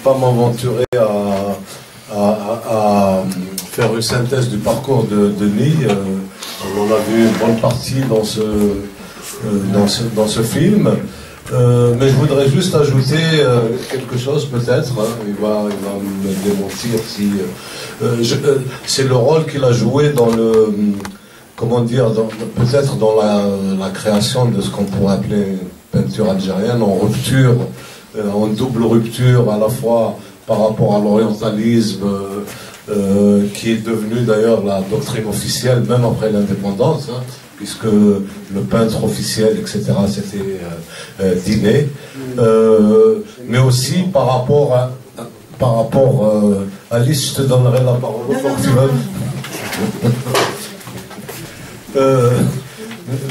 pas m'aventurer à faire une synthèse du parcours de Denis. On en a vu une bonne partie dans ce film. Mais je voudrais juste ajouter quelque chose peut-être. Il va me démentir si... c'est le rôle qu'il a joué dans le... Comment dire, peut-être dans la création de ce qu'on pourrait appeler peinture algérienne, en rupture, en double rupture à la fois par rapport à l'orientalisme, qui est devenu d'ailleurs la doctrine officielle, même après l'indépendance, hein, puisque le peintre officiel, etc., c'était Diné, mais aussi par rapport à Alice, je te donnerai la parole.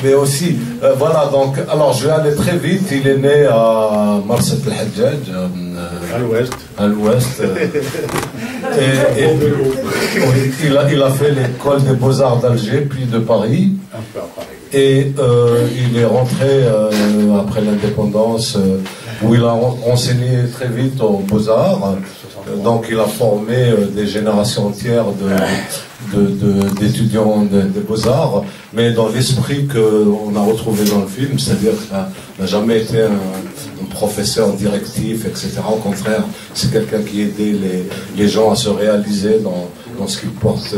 Mais aussi, voilà, donc, alors je vais aller très vite. Il est né à Marset el-Hajjaj, à l'ouest. Il a fait l'école des beaux-arts d'Alger, puis de Paris. Et il est rentré après l'indépendance, où il a enseigné très vite aux beaux-arts. Donc il a formé des générations entières d'étudiants des beaux-arts, mais dans l'esprit qu'on a retrouvé dans le film, c'est-à-dire qu'il n'a jamais été un professeur directif, etc. Au contraire, c'est quelqu'un qui aidait les gens à se réaliser dans ce qu'ils portent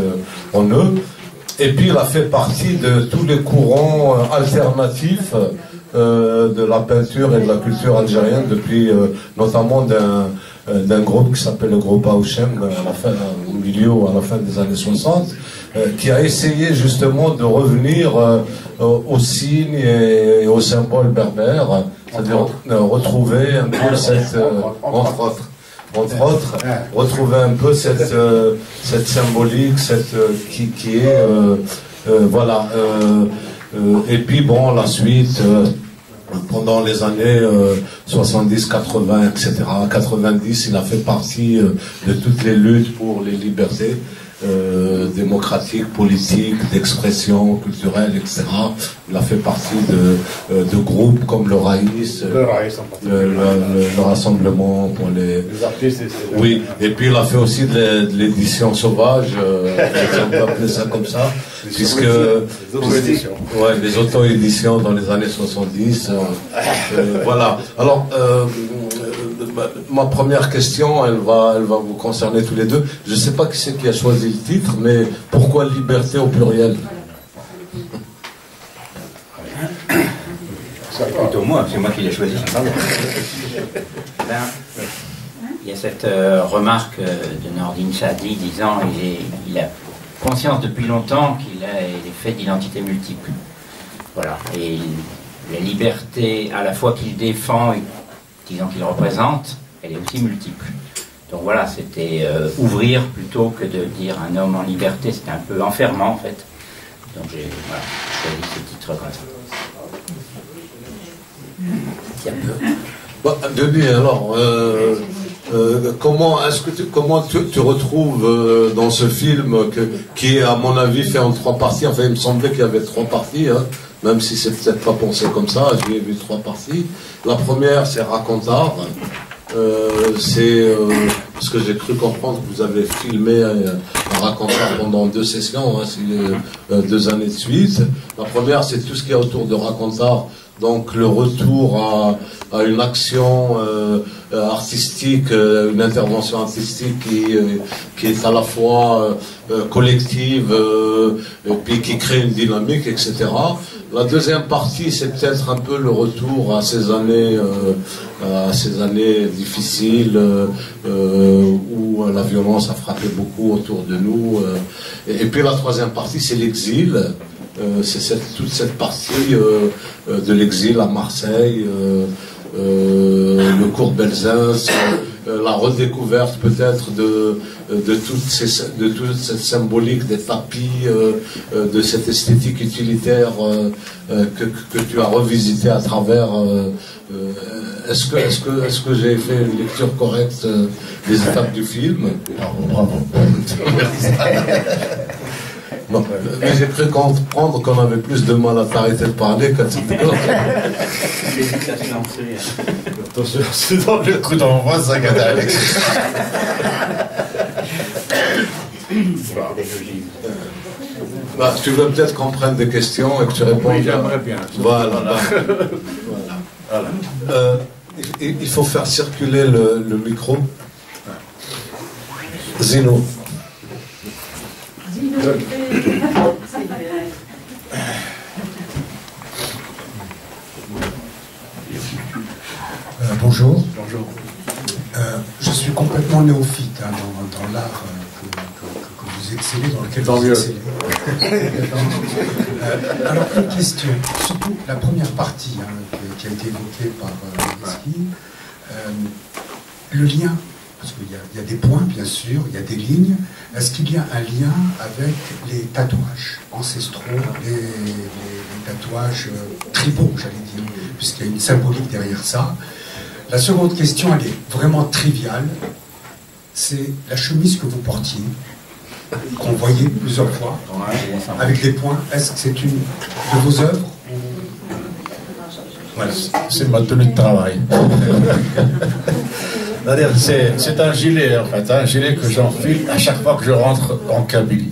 en eux. Et puis il a fait partie de tous les courants alternatifs de la peinture et de la culture algérienne, depuis notamment d'un groupe qui s'appelle le groupe Aouchem, au milieu ou à la fin des années 60, qui a essayé justement de revenir aux signes et aux symboles berbères, c'est-à-dire retrouver un peu cette, entre autres, retrouver un peu cette symbolique, qui est, voilà. Et puis bon, la suite, pendant les années 70, 80, etc., 90, il a fait partie de toutes les luttes pour les libertés démocratiques, politiques, d'expression culturelle, etc. Il a fait partie de groupes comme le Raïs, le Rassemblement pour les artistes. Oui, et puis il a fait aussi de l'édition sauvage, on peut appeler ça comme ça, puisque les auto-éditions dans les années 70. Voilà. Alors, ma première question, elle va vous concerner tous les deux. Je ne sais pas qui c'est qui a choisi le titre, mais pourquoi liberté au pluriel? C'est plutôt moi, c'est moi qui l'ai choisi. Il y a cette remarque de Nordine Chadi disant il a conscience depuis longtemps qu'il a des faits d'identité multiples. Voilà. Et la liberté à la fois qu'il défend et disons qu'il représente, elle est aussi multiple. Donc voilà, c'était ouvrir plutôt que de dire un homme en liberté, c'était un peu enfermant en fait. Donc j'ai choisi ce titre comme ça. Bon, Denis, alors, comment tu retrouves dans ce film qui est à mon avis fait en 3 parties, enfin il me semblait qu'il y avait 3 parties, hein, même si c'est peut-être pas pensé comme ça, j'ai vu 3 parties. La première c'est Racontard, c'est ce que j'ai cru comprendre que vous avez filmé un Racontard pendant 2 sessions, hein, 2 années de suite. La première c'est tout ce qui est autour de Racontard, donc le retour à une action artistique, une intervention artistique qui est à la fois collective et puis qui crée une dynamique, etc. La deuxième partie, c'est peut-être un peu le retour à ces années difficiles où la violence a frappé beaucoup autour de nous. Et puis la troisième partie, c'est l'exil. C'est toute cette partie de l'exil à Marseille, le cours de Belzins, la redécouverte peut-être de toute cette symbolique des tapis, de cette esthétique utilitaire que tu as revisité à travers. Est-ce que j'ai fait une lecture correcte des étapes du film? Bravo. Bon, mais j'ai cru comprendre qu'on avait plus de mal à t'arrêter de parler quand tu te Attention, c'est dans le coup d'envoi, ça, Alex. Bah, tu veux peut-être qu'on prenne des questions et que tu réponds. Oui, j'aimerais bien. Voilà. Il faut faire circuler le micro. Zino. Bonjour. Bonjour. Je suis complètement néophyte dans l'art que vous excellez, dans lequel vous excellez. Alors, une question, surtout la première partie qui a été évoquée par Leski, le lien, parce qu'il y a des points, bien sûr, il y a des lignes. Est-ce qu'il y a un lien avec les tatouages ancestraux, les tatouages tribaux, j'allais dire, puisqu'il y a une symbolique derrière ça? La seconde question, elle est vraiment triviale. C'est la chemise que vous portiez, qu'on voyait plusieurs fois, avec les points. Est-ce que c'est une de vos œuvres? Voilà. C'est ma tenue de travail. C'est un gilet, en fait, un gilet que j'enfile à chaque fois que je rentre en Kabylie.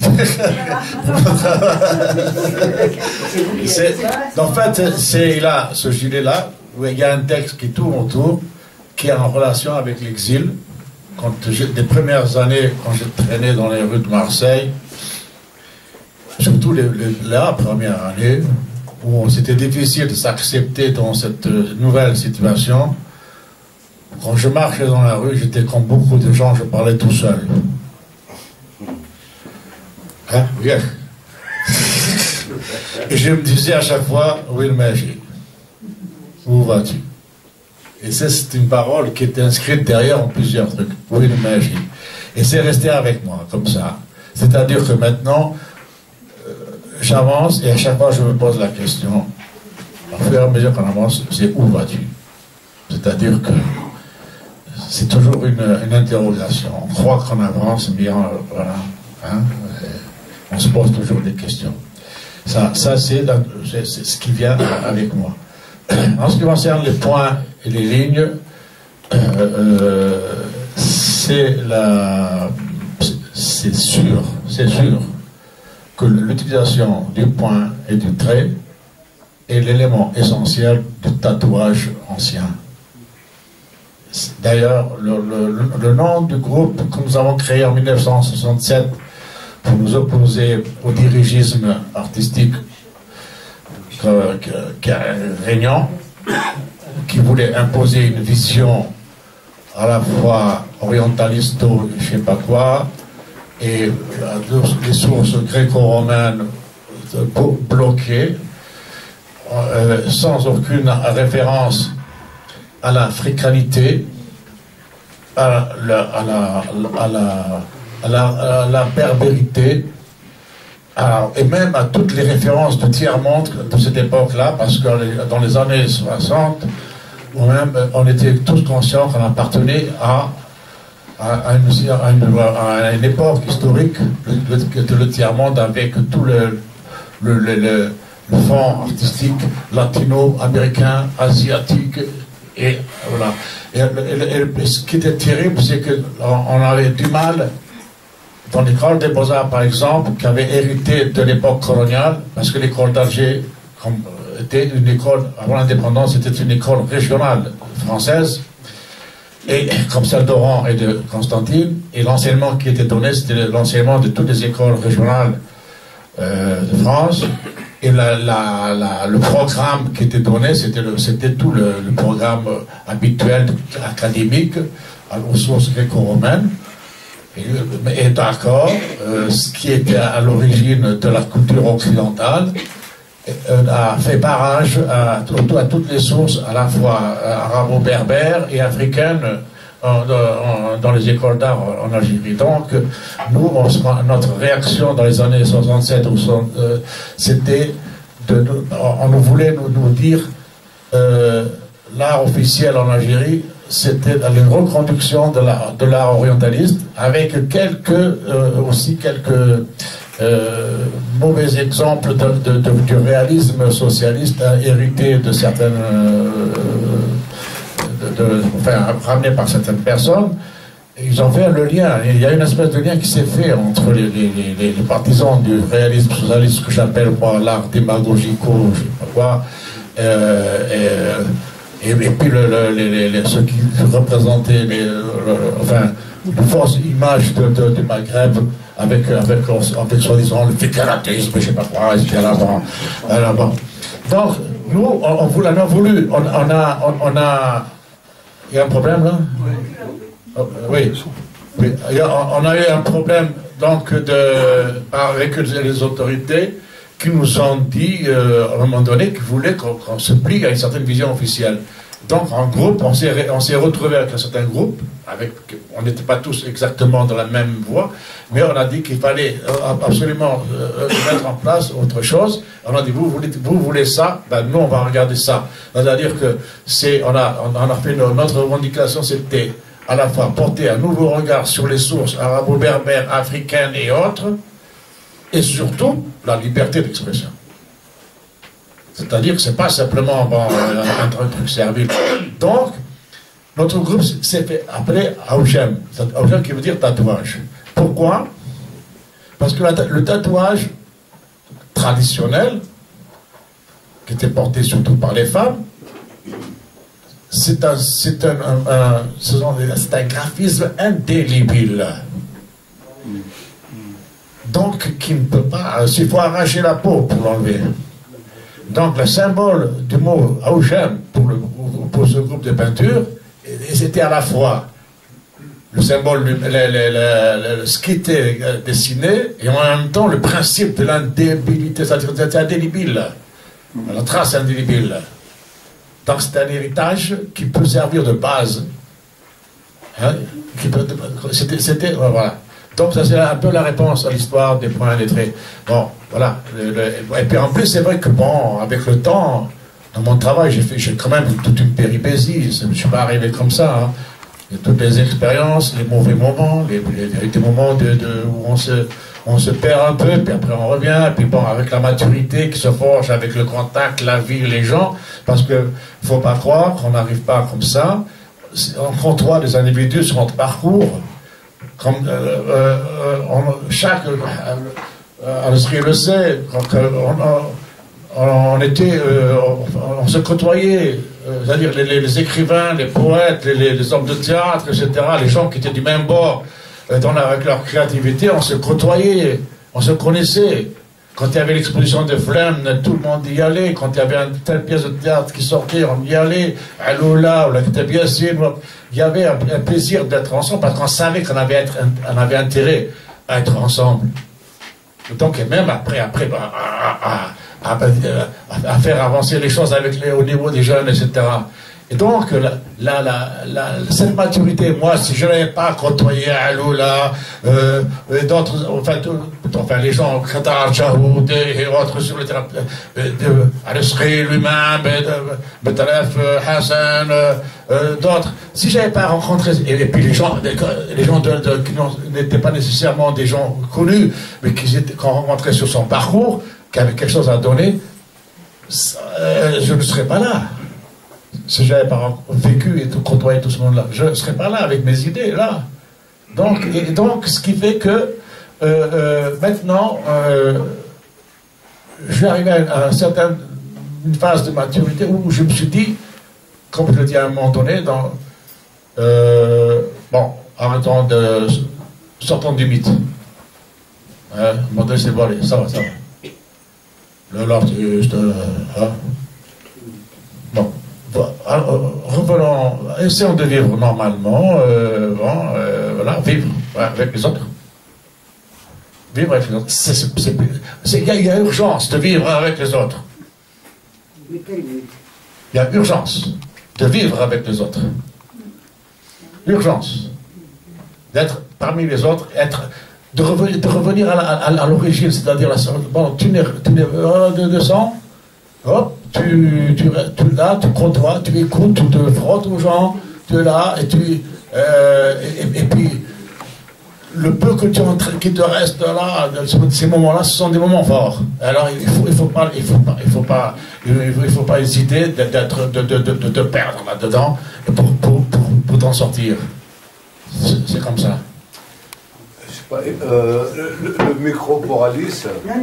En fait, c'est là, ce gilet-là, où il y a un texte qui tourne autour, qui est en relation avec l'exil. Des premières années, quand je traînais dans les rues de Marseille, surtout la première année, où c'était difficile de s'accepter dans cette nouvelle situation, quand je marchais dans la rue, j'étais comme beaucoup de gens, je parlais tout seul. Hein? Oui. Et je me disais à chaque fois, Will Magic, où vas-tu? Et c'est une parole qui est inscrite derrière en plusieurs trucs. Will Magic. Et c'est resté avec moi, comme ça. C'est-à-dire que maintenant, j'avance et à chaque fois je me pose la question, au fur et à mesure qu'on avance, c'est où vas-tu? C'est-à-dire que c'est toujours une interrogation. On croit qu'on avance, mais voilà, hein, on se pose toujours des questions. Ça c'est ce qui vient avec moi. En ce qui concerne les points et les lignes, c'est sûr que l'utilisation du point et du trait est l'élément essentiel du tatouage ancien. D'ailleurs, le nom du groupe que nous avons créé en 1967 pour nous opposer au dirigisme artistique régnant, qui voulait imposer une vision à la fois orientaliste, je ne sais pas quoi, et les sources gréco-romaines bloquées, sans aucune référence à l'africanité, à la berbérité, et même à toutes les références de tiers-monde de cette époque-là, parce que dans les années 60, on était tous conscients qu'on appartenait à une époque historique de le tiers-monde, avec tout le fond artistique latino-américain, asiatique, et voilà. Et ce qui était terrible, c'est qu'on avait du mal, dans l'école des Beaux-Arts par exemple, qui avait hérité de l'époque coloniale, parce que l'école d'Alger était une école, avant l'indépendance, c'était une école régionale française, et comme celle d'Oran et de Constantine, et l'enseignement qui était donné, c'était l'enseignement de toutes les écoles régionales de France, et le programme qui était donné, c'était tout le programme habituel académique aux sources gréco-romaines. Et d'accord, ce qui était à l'origine de la culture occidentale a fait barrage à toutes les sources, à la fois arabo-berbères et africaines, dans les écoles d'art en Algérie. Donc, nous, notre réaction dans les années 67 ou 60, c'était, on voulait nous dire, l'art officiel en Algérie, c'était une reconduction de l'art orientaliste, avec quelques mauvais exemple du réalisme socialiste hérité de certaines, ramené par certaines personnes. Ils ont fait le lien. Il y a une espèce de lien qui s'est fait entre les partisans du réalisme socialiste, ce que j'appelle moi l'art démagogico, je sais pas quoi, et puis ceux qui représentaient une fausse image du Maghreb avec soi-disant le fédératisme, je sais pas quoi, etc. Donc, nous, on a voulu, il y a un problème là? Oui. On a eu un problème donc avec les autorités qui nous ont dit à un moment donné qu'ils voulaient qu'on se plie à une certaine vision officielle. Donc en groupe, on s'est retrouvé avec un certain groupe, on n'était pas tous exactement dans la même voie, mais on a dit qu'il fallait absolument mettre en place autre chose. On a dit vous voulez ça, ben nous on va regarder ça. C'est-à-dire que on a fait notre revendication, c'était à la fois porter un nouveau regard sur les sources arabo-berbères, africaines et autres, et surtout la liberté d'expression. C'est-à-dire que ce n'est pas simplement un truc servile. Donc, notre groupe s'est fait appeler Aouchem. Aouchem qui veut dire tatouage. Pourquoi? Parce que le tatouage traditionnel, qui était porté surtout par les femmes, c'est un graphisme indélébile. Donc, qui ne peut pas... Il faut arracher la peau pour l'enlever. Donc, le symbole du mot Aouchem pour ce groupe de peinture, c'était à la fois le symbole, ce qui était dessiné, et en même temps le principe de l'indélébillité, c'est-à-dire que c'était indélébile. La trace indélébile. Donc c'est un héritage qui peut servir de base. Hein, voilà. Donc ça c'est un peu la réponse à l'histoire des points lettrés. Bon, voilà. Et puis en plus c'est vrai que bon, avec le temps, dans mon travail, j'ai quand même toute une péripétie. Je ne suis pas arrivé comme ça. Hein. Il y a toutes les expériences, les mauvais moments, des moments où on se perd un peu, puis après on revient, puis bon, avec la maturité qui se forge, avec le contact, la vie, les gens, parce que faut pas croire qu'on n'arrive pas comme ça. On côtoie des individus sur notre parcours, comme chaque Al-Asri le sait, quand on se côtoyait, c'est-à-dire les écrivains, les poètes, les hommes de théâtre, etc., les gens qui étaient du même bord, avec leur créativité, on se côtoyait, on se connaissait. Quand il y avait l'exposition de Flamme, tout le monde y allait. Quand il y avait une telle pièce de théâtre qui sortait, on y allait. Aloula, ou la Kitabiassine, il y avait un plaisir d'être ensemble parce qu'on savait qu'on avait intérêt à être ensemble. Donc, et même après à faire avancer les choses au niveau des jeunes, etc. Et donc, cette maturité, moi, si je n'avais pas côtoyé Aloula, d'autres, enfin, les gens, Qatar, Jahoud et autres sur le terrain, Al-Asri lui-même, Betalef, Hassan, d'autres, si je n'avais pas rencontré, et puis les gens qui n'étaient pas nécessairement des gens connus, mais qu'on rencontrait sur son parcours, qui avaient quelque chose à donner, je ne serais pas là. Si je n'avais pas vécu et côtoyé tout ce monde-là, je ne serais pas là avec mes idées, là. Donc, ce qui fait que maintenant, je suis arrivé à une phase de maturité où je me suis dit, comme je le dis à un moment donné, bon, arrêtons sortons du mythe. À un moment donné, c'est bon, allez, ça va. L'artiste, hein. Bon. Revenons, essayons de vivre normalement, voilà, vivre avec les autres. Vivre avec les autres. Il y a urgence de vivre avec les autres. Il y a urgence de vivre avec les autres. Urgence d'être parmi les autres, de revenir à l'origine, c'est-à-dire bon, tu n'es de sang. Hop, tu es là, tu côtoies, tu écoutes, tu te frottes aux gens, tu es là, et puis le peu qui te reste là, ces moments-là, ce sont des moments forts. Alors il faut pas hésiter de perdre là-dedans pour t'en sortir. C'est comme ça. Je sais pas, le micro pour Alice. Non.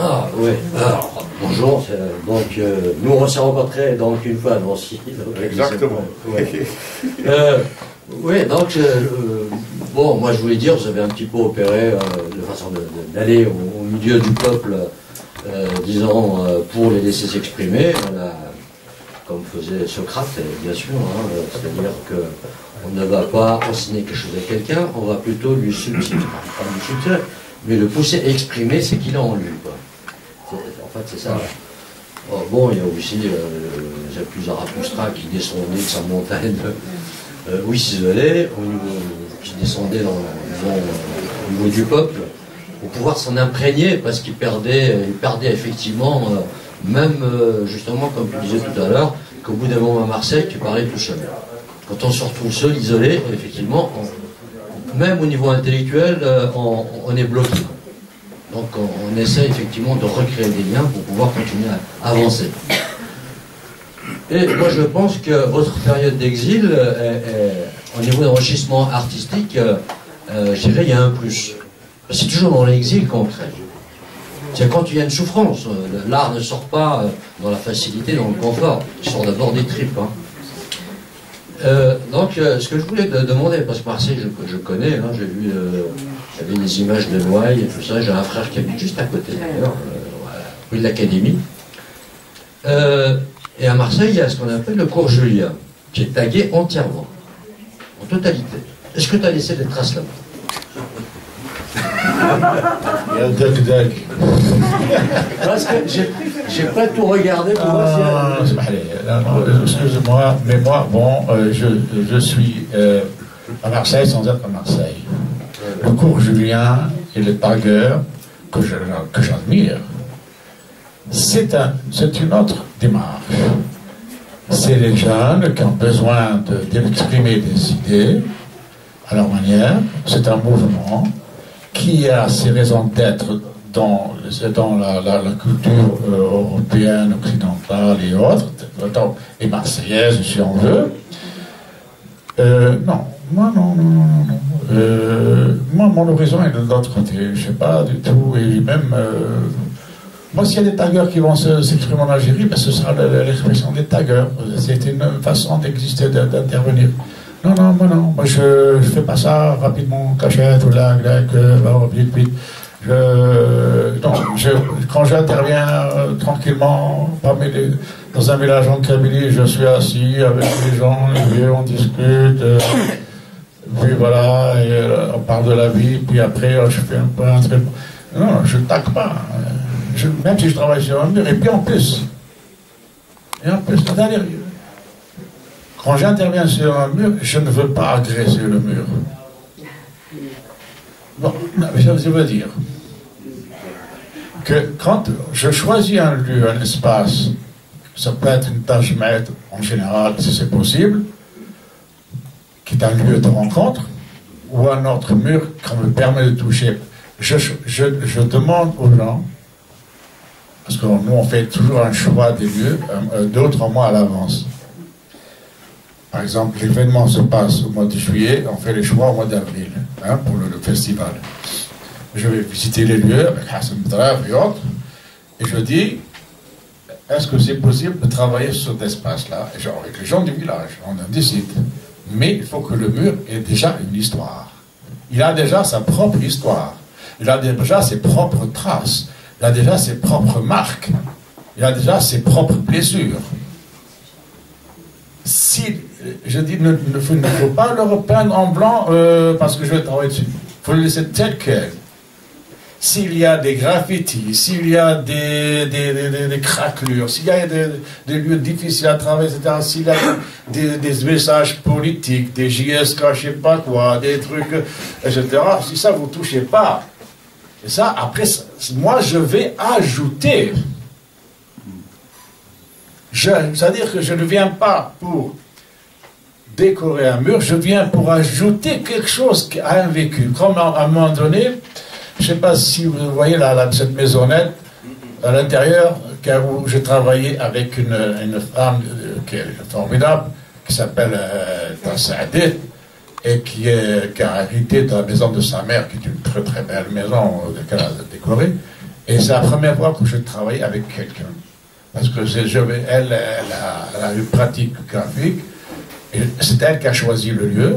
Ah oui, alors bonjour, donc nous on s'est rencontrés donc une fois à Nancy. Exactement. Ouais. Oui, donc bon, moi je voulais dire, vous avez un petit peu opéré de façon d'aller au milieu du peuple, disons, pour les laisser s'exprimer, comme faisait Socrate, bien sûr, hein, c'est-à-dire qu'on ne va pas enseigner quelque chose à quelqu'un, on va plutôt lui substituer, pas lui substituer, mais le pousser à exprimer ce qu'il a en lui, quoi. En fait, c'est ça. Bon, il y a aussi plus Zarathustra qui descendait de sa montagne, oui, s'isolait, qui descendait au niveau du peuple, pour pouvoir s'en imprégner, parce qu'il perdait effectivement, même justement, comme tu disais tout à l'heure, qu'au bout d'un moment à Marseille, tu parlais tout seul. Quand on se retrouve seul, isolé, effectivement, même au niveau intellectuel, on est bloqué. Donc on essaie effectivement de recréer des liens pour pouvoir continuer à avancer. Et moi je pense que votre période d'exil, au niveau d'enrichissement artistique, je dirais il y a un plus. C'est toujours dans l'exil qu'on crée. C'est quand il y a une souffrance. L'art ne sort pas dans la facilité, dans le confort. Il sort d'abord des tripes. Hein. Donc ce que je voulais demander, parce que Marseille je connais, hein, j'ai vu... J'avais des images de Noailles et tout ça. J'ai un frère qui habite juste à côté d'ailleurs, rue de l'Académie. Et à Marseille, il y a ce qu'on appelle le cours Julien, qui est tagué entièrement, en totalité. Est-ce que tu as laissé des traces là-bas? Il y a Doug. Parce que j'ai pas tout regardé pour voir si... Non, excusez-moi, mais moi, bon, je suis à Marseille sans être à Marseille. Le cours Julien et le tagueur que j'admire, c'est une autre démarche. C'est les jeunes qui ont besoin d'exprimer des idées à leur manière. C'est un mouvement qui a ses raisons d'être dans la culture européenne, occidentale et autres, et marseillaise si on veut. Non. Moi, non. Moi, mon horizon est de l'autre côté. Je ne sais pas du tout. Et même, moi, s'il y a des taggeurs qui vont s'exprimer en Algérie, ben, ce sera l'expression des taggeurs. C'est une façon d'exister, d'intervenir. Non. Moi, je ne fais pas ça rapidement, cachette ou là, vite. Quand j'interviens tranquillement dans un village en Kabylie, je suis assis avec les gens, on discute. Puis voilà, et, on parle de la vie, puis après je fais un peu un truc. Non, je ne tacle pas. Même si je travaille sur un mur, et puis en plus, quand j'interviens sur un mur, je ne veux pas agresser le mur. Bon, je veux dire que quand je choisis un lieu, un espace, ça peut être une tâche maître en général, si c'est possible, qui est un lieu de rencontre, ou un autre mur qui me permet de toucher. Je demande aux gens, parce que nous on fait toujours un choix des lieux, d'autres mois à l'avance. Par exemple, l'événement se passe au mois de juillet, on fait les choix au mois d'avril, hein, pour le festival. Je vais visiter les lieux avec Hassan Bdraf et autres, et je dis, est-ce que c'est possible de travailler sur cet espace-là, genre avec les gens du village, on en décide. Mais il faut que le mur ait déjà une histoire. Il a déjà sa propre histoire. Il a déjà ses propres traces. Il a déjà ses propres marques. Il a déjà ses propres blessures. Si, je dis, il ne faut pas le repeindre en blanc parce que je vais travailler dessus. Il faut le laisser tel quel. S'il y a des graffitis, s'il y a des craquelures, s'il y a des lieux difficiles à travailler, etc., s'il y a des messages politiques, des JSK, je ne sais pas quoi, des trucs, etc., si ça vous ne touchez pas, Et ça, après, moi, je vais ajouter. C'est-à-dire que je ne viens pas pour décorer un mur, je viens pour ajouter quelque chose à un vécu. Comme à un moment donné, je ne sais pas si vous voyez cette maisonnette à l'intérieur, où j'ai travaillé avec une femme qui est formidable, qui s'appelle Tassadeh, et qui a hérité de la maison de sa mère, qui est une très très belle maison qu'elle a décorée. Et c'est la première fois que je travaille avec quelqu'un. Parce que elle a une pratique graphique, et c'est elle qui a choisi le lieu.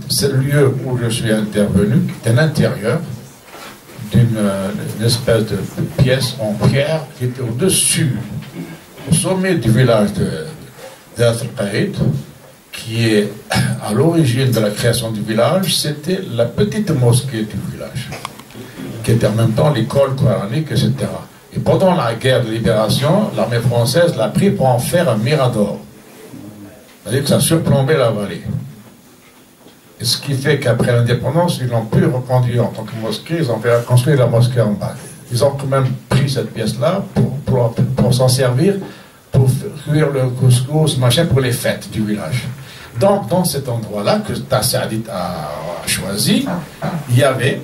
C'est le lieu où je suis intervenu, qui est à l'intérieur d'une espèce de pièce en pierre qui était au-dessus, au sommet du village d'Al-Qaïd, qui est à l'origine de la création du village. C'était la petite mosquée du village, qui était en même temps l'école coranique, etc. Et pendant la guerre de libération, l'armée française l'a pris pour en faire un mirador. C'est-à-dire que ça surplombait la vallée. Et ce qui fait qu'après l'indépendance, ils l'ont plus reconduit en tant que mosquée, ils ont fait construire la mosquée en bas. Ils ont quand même pris cette pièce-là pour s'en servir, pour cuire le couscous, machin, pour les fêtes du village. Donc, dans cet endroit-là, que Tassadeh a choisi, il y avait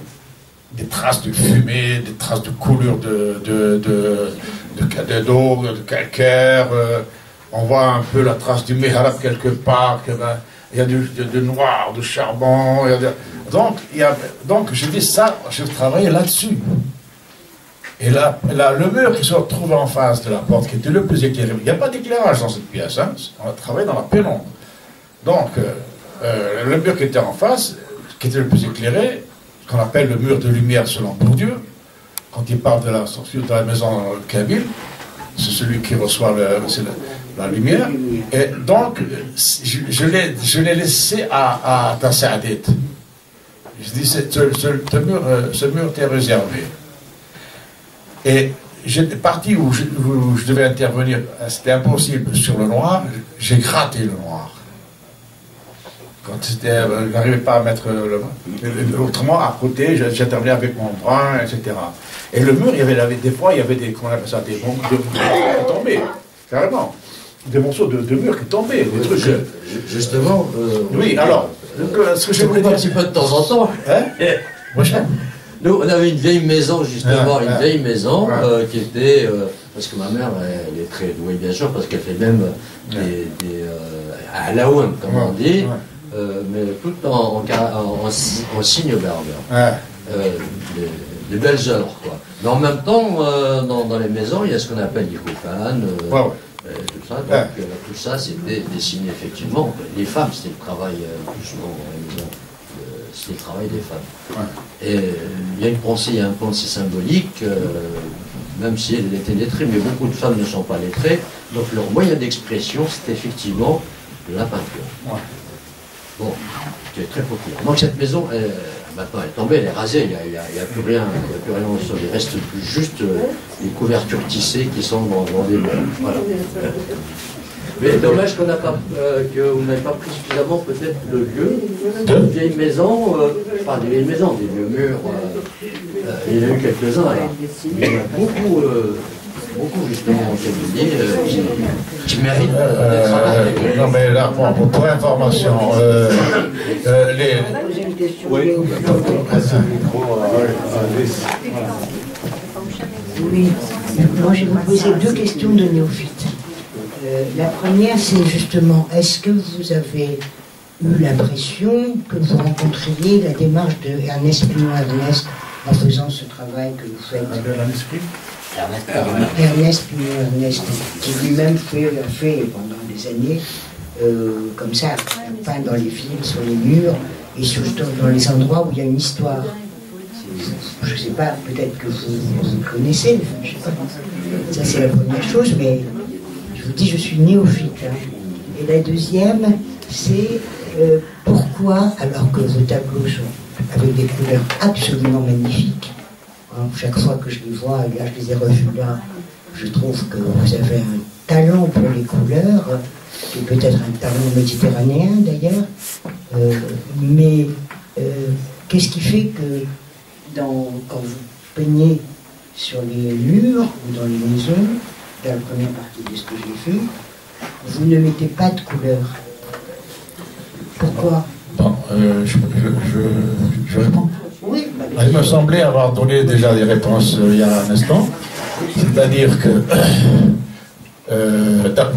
des traces de fumée, des traces de coulure d'eau, de calcaire. On voit un peu la trace du mihrab quelque part. Il y a du noir, du charbon. Donc, je dis ça, je travaillais là-dessus. Et là, le mur qui se retrouve en face de la porte, qui était le plus éclairé, il n'y a pas d'éclairage dans cette pièce, hein. On a travaillé dans la pénombre. Donc, le mur qui était en face, qui était le plus éclairé, ce qu'on appelle le mur de lumière selon Bourdieu, quand il parle de la maison kabyle, c'est celui qui reçoit la lumière. Et donc, je l'ai laissé à Tassadeh. Je dis, ce mur t'est réservé. Et j'étais parti où je devais intervenir, c'était impossible sur le noir, j'ai gratté le noir. Quand je n'arrivais pas à mettre autrement, à côté, j'intervenais avec mon bras, etc. Et le mur, des fois, il y avait comment on appelle ça, des morceaux qui tombaient, carrément. Des morceaux de mur qui tombaient. Des trucs, justement. Oui, alors, ce que je voulais dire. Un petit peu de temps en temps. Hein? Nous, on avait une vieille maison, justement, une vieille maison qui était. Parce que ma mère, elle est très douée, bien sûr, parce qu'elle fait même à la ouane, comme on dit. Mais tout en signe berbère. Des belles œuvres, quoi. Mais en même temps, dans les maisons, il y a ce qu'on appelle les koufan, tout ça. Donc, tout ça, c'était dessiné, effectivement. Les femmes, c'était le travail, plus souvent dans les maisons, c'était le travail des femmes. Et il y a une pensée symbolique, même si elle était lettrée, mais beaucoup de femmes ne sont pas lettrées. Donc, leur moyen d'expression, c'était effectivement la peinture. Bon, c'était très populaire. Donc cette maison, maintenant elle est tombée, elle est rasée, il n'y a plus rien au sol. Il reste plus juste les couvertures tissées qui sont dans des murs. Voilà. Mais dommage que vous n'avez pas pris suffisamment peut-être le lieu. Une vieille maison, pas des vieilles maisons, des vieux murs. Il y en a eu quelques-uns là. Il y en a beaucoup justement qui méritent d'être abattus. Non mais là, pour information, Oui, moi je vais vous poser deux questions de néophyte. La première, c'est justement, est-ce que vous avez eu l'impression que vous rencontriez la démarche de Ernest Pinault-Ernest en faisant ce travail que vous faites? Ernest Pinault-Ernest, qui lui-même a fait pendant des années, comme ça, peint dans les films, sur les murs, et surtout dans les endroits où il y a une histoire. Je ne sais pas, peut-être que vous connaissez, enfin, je sais pas. Ça c'est la première chose, mais je vous dis, je suis néophyte. Hein. Et la deuxième, c'est pourquoi, alors que vos tableaux sont avec des couleurs absolument magnifiques, chaque fois que je les vois, et là je les ai revus là, je trouve que vous avez un talent pour les couleurs, qui est peut-être un talent méditerranéen d'ailleurs, mais qu'est-ce qui fait que quand vous peignez sur les murs ou dans les maisons, dans la première partie de ce que j'ai fait, vous ne mettez pas de couleur. Pourquoi? Bon, je réponds. Oui. Il me semblait avoir donné déjà des réponses il y a un instant. C'est-à-dire que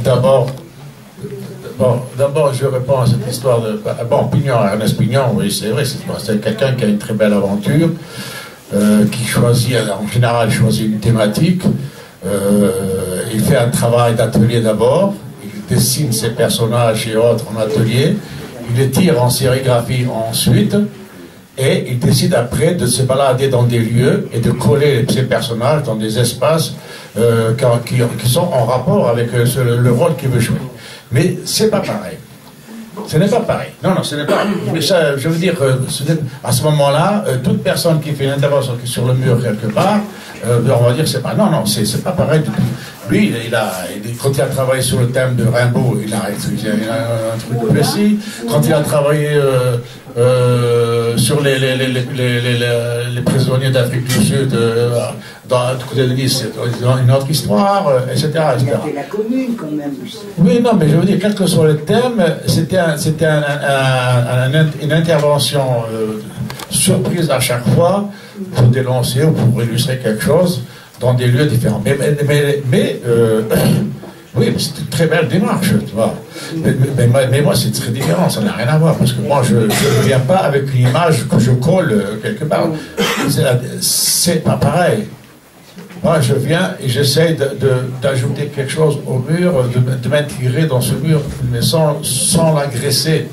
d'abord, je réponds à cette histoire de... Bon, Ernest Pignon, oui, c'est vrai, c'est quelqu'un qui a une très belle aventure, qui choisit, en général, choisit une thématique. Il fait un travail d'atelier d'abord, il dessine ses personnages et autres en atelier, il les tire en sérigraphie ensuite, et il décide après de se balader dans des lieux et de coller ces personnages dans des espaces qui sont en rapport avec le rôle qu'il veut jouer. Mais c'est pas pareil. Ce n'est pas pareil. Non, ce n'est pas. Mais ça, je veux dire, à ce moment-là, toute personne qui fait une intervention sur le mur quelque part, on va dire c'est pas. Non, c'est pas pareil du tout. Lui, quand il a travaillé sur le thème de Rimbaud, il a un truc précis. Quand il a travaillé sur les prisonniers d'Afrique du Sud, du côté de Nice, c'est une autre histoire, etc. Il a fait la commune quand même aussi. Oui, non, mais je veux dire, quel que soit le thème, c'était une intervention surprise à chaque fois pour dénoncer ou pour illustrer quelque chose dans des lieux différents. Oui, c'est une très belle démarche, tu vois. Mais moi, c'est très différent, ça n'a rien à voir, parce que moi, je ne viens pas avec une image que je colle quelque part. C'est pas pareil. Moi, je viens et j'essaie d'ajouter quelque chose au mur, de m'intégrer dans ce mur, mais sans l'agresser.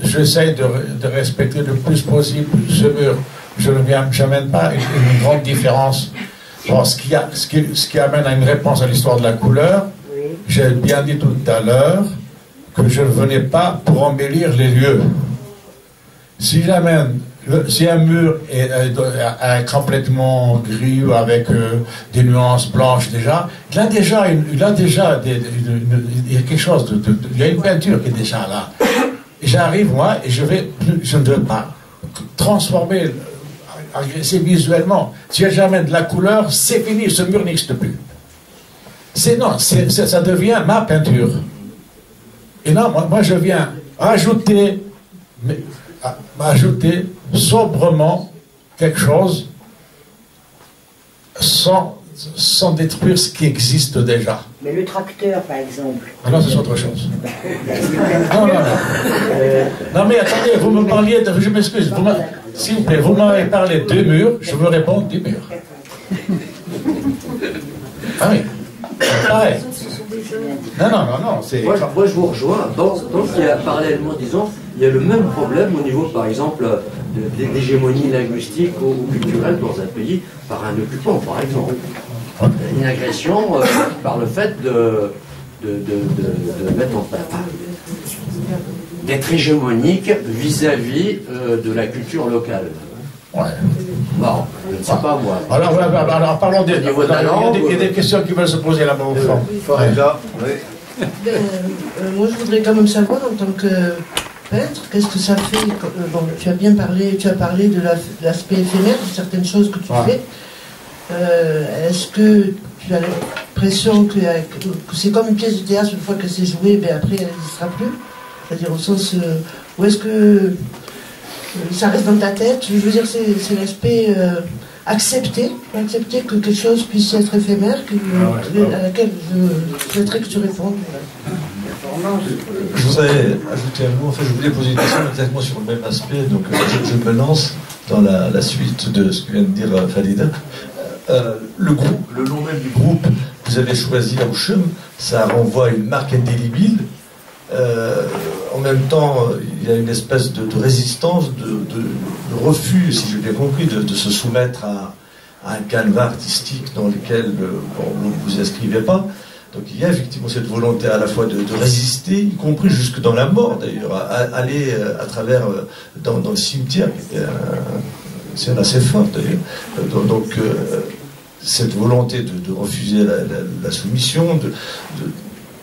J'essaie de respecter le plus possible ce mur. Je n'amène pas une grande différence. Bon, ce qui amène à une réponse à l'histoire de la couleur, j'ai bien dit tout à l'heure que je ne venais pas pour embellir les lieux. Si un mur est complètement gris ou avec des nuances blanches déjà, il y a quelque chose, il y a une peinture qui est déjà là. Et j'arrive moi et je ne veux pas transformer, agresser visuellement. Si j'amène de la couleur, c'est fini, ce mur n'existe plus. Ça devient ma peinture. Et non, moi je viens ajouter sobrement quelque chose sans détruire ce qui existe déjà. Mais le tracteur, par exemple. Ah non, c'est autre chose. Non. Non, mais attendez, vous me parliez de... Je m'excuse. S'il vous plaît, vous m'avez parlé de murs, je vous réponds des murs. Ah oui. Pareil. Non, c'est... Moi, je vous rejoins. Donc, il y a parallèlement, disons, il y a le même problème au niveau, par exemple, d'hégémonie linguistique ou culturelle dans un pays par un occupant, par exemple. Une agression par le fait de mettre en place, d'être hégémonique vis-à-vis de la culture locale. Ouais. Bon, je ne sais pas moi. Alors parlons des niveaux de la langue. Il y a des questions qui veulent se poser là-bas au fond. Moi, je voudrais quand même savoir, en tant que peintre, qu'est-ce que ça fait. Bon, tu as bien parlé, de l'aspect éphémère de certaines choses que tu fais. Est-ce que tu as l'impression que c'est comme une pièce de théâtre, une fois que c'est joué, ben après elle n'existera plus? C'est-à-dire au sens où est-ce que ça reste dans ta tête? Je veux dire, c'est l'aspect accepter que quelque chose puisse être éphémère, à laquelle je souhaiterais que tu répondes. Je voudrais ajouter un mot. En fait, je voulais poser une question exactement sur le même aspect. Donc, je me lance dans la suite de ce que vient de dire Falida. Le groupe, le nom même du groupe que vous avez choisi, Auchum, ça renvoie à une marque indélébile. En même temps, il y a une espèce de résistance, de refus, si j'ai bien compris, de se soumettre à un canevas artistique dans lequel vous ne vous inscrivez pas. Donc il y a effectivement cette volonté à la fois de résister, y compris jusque dans la mort d'ailleurs, à aller à travers dans le cimetière, qui était c'est assez fort d'ailleurs. Donc cette volonté de refuser la soumission,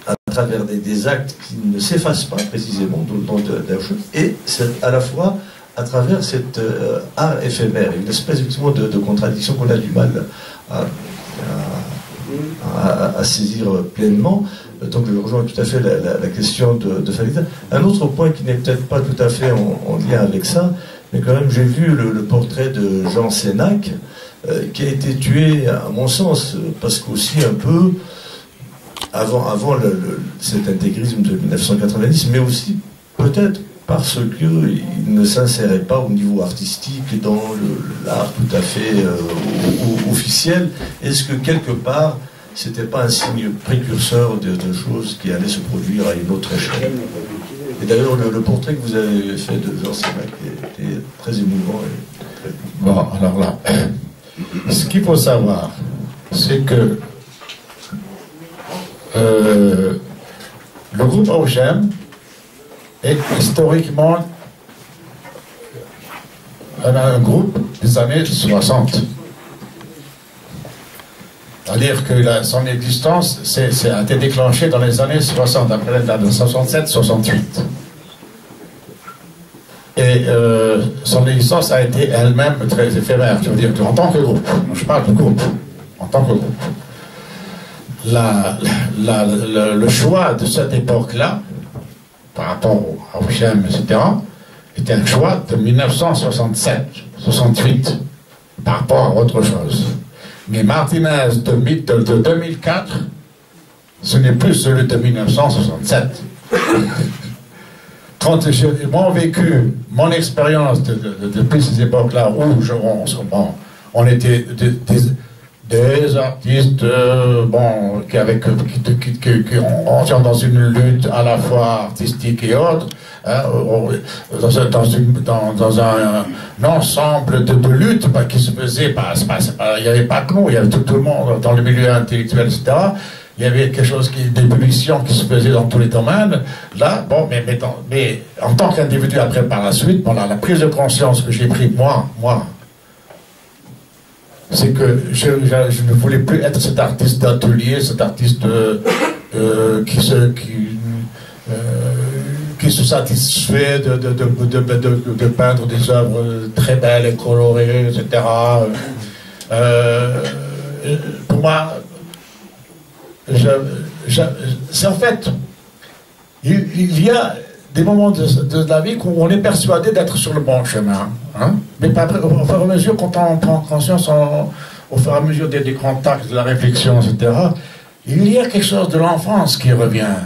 à travers des actes qui ne s'effacent pas précisément dans et c'est à la fois à travers cet art éphémère, une espèce effectivement de contradiction qu'on a du mal à saisir pleinement. Donc je rejoins tout à fait la question de Falida. Un autre point qui n'est peut-être pas tout à fait en lien avec ça, mais quand même j'ai vu le portrait de Jean Sénac, qui a été tué, à mon sens, parce qu'aussi un peu avant cet intégrisme de 1990, mais aussi peut-être parce qu'il ne s'insérait pas au niveau artistique dans l'art tout à fait officiel. Est-ce que quelque part, c'était pas un signe précurseur de choses qui allaient se produire à une autre échelle? Et d'ailleurs, le portrait que vous avez fait de Jean Sénac était très émouvant. Bon, alors là, ce qu'il faut savoir, c'est que le groupe OGM est historiquement un groupe des années 60. C'est-à-dire que son existence a été déclenchée dans les années 60, après les années 67-68. Et son existence a été elle-même très éphémère, je veux dire, en tant que groupe. Je parle de groupe, en tant que groupe. Le choix de cette époque-là, par rapport au OGM, etc., était un choix de 1967-68, par rapport à autre chose. Mais Martinez de 2004, ce n'est plus celui de 1967. Quand j'ai vécu mon expérience depuis ces époques-là, où on était des artistes qui sont dans une lutte à la fois artistique et autre, hein, dans un ensemble de luttes qui se faisait, il n'y avait pas que nous, il y avait tout le monde dans le milieu intellectuel, etc. Il y avait quelque chose, des évolutions qui se faisaient dans tous les domaines. Là, mais en tant qu'individu, après, par la suite, la prise de conscience que j'ai prise, moi, c'est que je ne voulais plus être cet artiste d'atelier, cet artiste qui se satisfait de peindre des œuvres très belles et colorées, etc. Pour moi, c'est en fait, il y a des moments de la vie où on est persuadé d'être sur le bon chemin, hein? Mais au fur et à mesure, quand on prend conscience, au fur et à mesure des contacts, de la réflexion, etc., il y a quelque chose de l'enfance qui revient.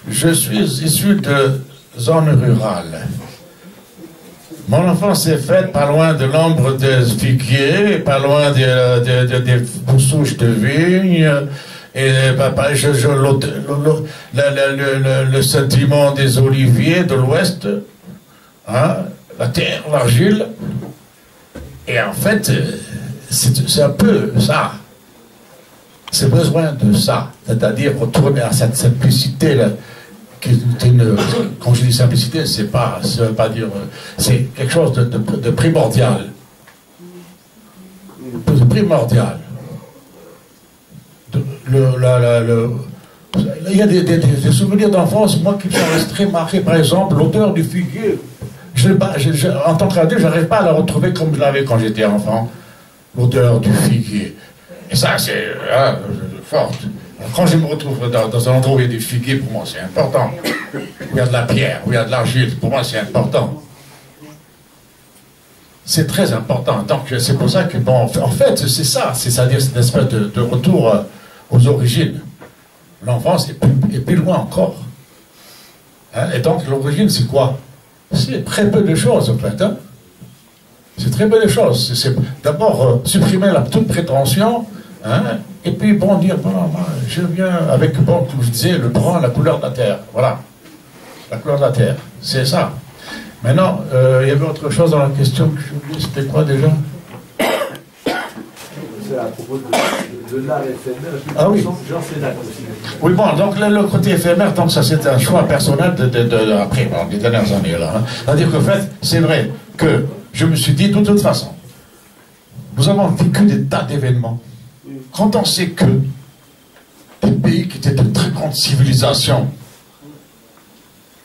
Je suis issu de zone rurale. Mon enfance s'est faite pas loin de l'ombre des figuiers, pas loin des souches de vignes, et le sentiment des oliviers de l'ouest, hein, la terre, l'argile. Et en fait, c'est un peu ça. C'est besoin de ça, c'est-à-dire retourner à cette simplicité-là. Quand je dis simplicité, ça veut pas dire, c'est quelque chose de primordial. De primordial. Il y a des souvenirs d'enfance, moi, qui sont restés marqués. Par exemple, l'odeur du figuier. En tant qu'adulte, je n'arrive pas à la retrouver comme je l'avais quand j'étais enfant. L'odeur du figuier. Et ça, c'est fort. Quand je me retrouve dans un endroit où il y a des figuiers, pour moi, c'est important. Où il y a de la pierre, où il y a de l'argile, pour moi, c'est important. C'est très important. Donc, c'est pour ça que, en fait, c'est ça. C'est-à-dire, c'est une espèce de retour aux origines. L'enfance est plus loin encore. Hein? Et donc, l'origine, c'est quoi? C'est très peu de choses, en fait. Hein? C'est très peu de choses. C'est d'abord supprimer toute prétention, hein? Et puis, dire, je viens avec, comme je disais, le brun, la couleur de la terre. Voilà. La couleur de la terre. C'est ça. Maintenant, il y avait autre chose dans la question que j'ai oublié. C'était quoi déjà? C'est à propos de l'art éphémère. Ah oui. Oui, bon, donc le côté éphémère, donc ça c'est un choix personnel après, des dernières années. Là, hein. C'est-à-dire qu'en fait, c'est vrai que je me suis dit, de toute façon, nous avons vécu des tas d'événements. Quand on sait que des pays qui étaient de très grandes civilisations,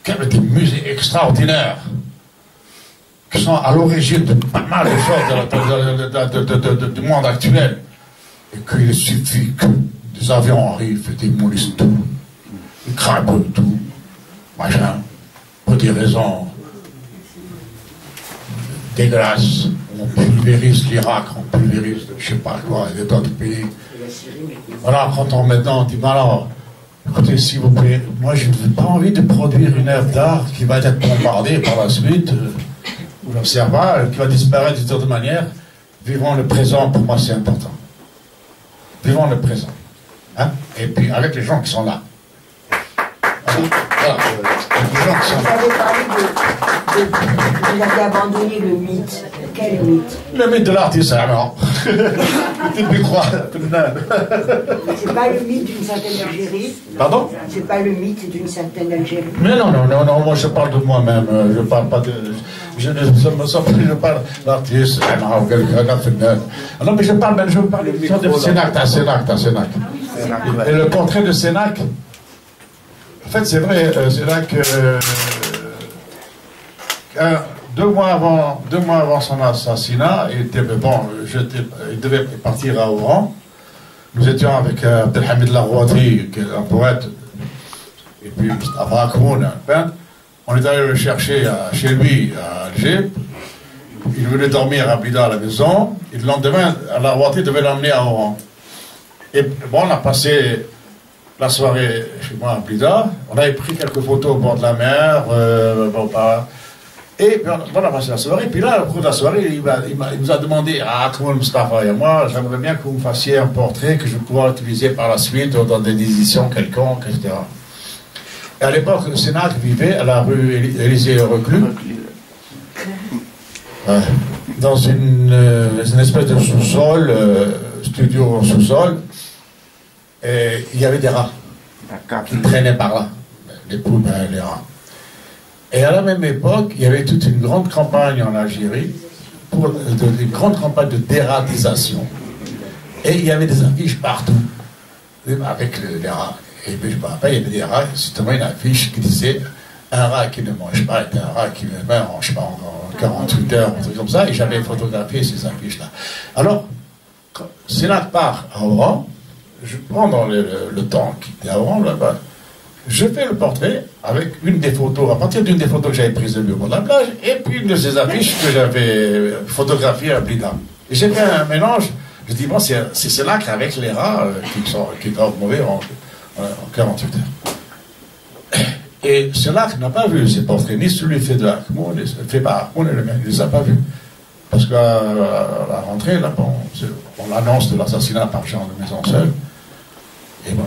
qui avaient des musées extraordinaires, qui sont à l'origine de pas mal de choses du monde actuel. Et qu'il suffit que des avions arrivent et démolissent tout, ils crament tout, machin, pour des raisons dégueulasses. On pulvérise l'Irak, on pulvérise je sais pas quoi, et d'autres pays. Voilà, quand on maintenant dit, alors, écoutez, s'il vous plaît, moi je n'ai pas envie de produire une œuvre d'art qui va être bombardée par la suite, ou l'observable, qui va disparaître d'une autre manière. Vivons le présent, pour moi c'est important. Vivons le présent. Hein? Et puis avec les gens qui sont là. Voilà. Les gens qui sont là. Vous avez parlé vous avez abandonné le mythe. Quel mythe? Le mythe de l'artiste, alors. Tu peux croire. C'est pas le mythe d'une certaine Algérie? Pardon? C'est pas le mythe d'une certaine Algérie? Mais non, moi je parle de moi-même. Je parle pas de. Je parle d'artiste. Non, mais je parle de Sénac. Et le portrait de Sénac. En fait, c'est vrai, Sénac. 2 mois avant son assassinat, il devait partir à Oran. Nous étions avec Abdelhamid Larouati, qui est un poète, et puis Mustafa Akmoun, un peintre. On est allé le chercher chez lui à Alger. Il voulait dormir à Blida à la maison. Et le lendemain, Larouati devait l'emmener à Oran. Et bon, on a passé la soirée chez moi à Blida. On avait pris quelques photos au bord de la mer. Et on a passé la soirée, puis là, au cours de la soirée, il nous a demandé, comment Mustafa et moi, j'aimerais bien que vous me fassiez un portrait que je vais pouvoir utiliser par la suite dans des éditions quelconques, etc. Et à l'époque, le Sénac vivait à la rue Élysée-Reclus, dans une espèce de sous-sol, studio en sous-sol, et il y avait des rats qui traînaient par là, les poubelles, les rats. Et à la même époque, il y avait toute une grande campagne en Algérie, une grande campagne de dératisation. Et il y avait des affiches partout, avec les rats. Et puis je me rappelle, il y avait des rats, justement une affiche qui disait « Un rat qui ne mange pas est un rat qui ne mange pas en 48 heures », un truc comme ça, et j'avais photographié ces affiches-là. Alors, quand Sénac part à Oran, je prends dans le temps qui était à Oran, là-bas, je fais le portrait avec une des photos, à partir d'une des photos que j'avais prises de lui au bord de la plage, et puis une de ces affiches que j'avais photographiées à Blida. Et j'ai fait un mélange, je dis, bon, c'est Sénac avec les rats qui doivent mourir en 48 heures. Et Sénac n'a pas vu ces portraits, ni celui fait par Akmoun, il ne les a pas vus. Parce qu'à la rentrée, là, on l'annonce de l'assassinat par Jean de Maisonseul. Et bon,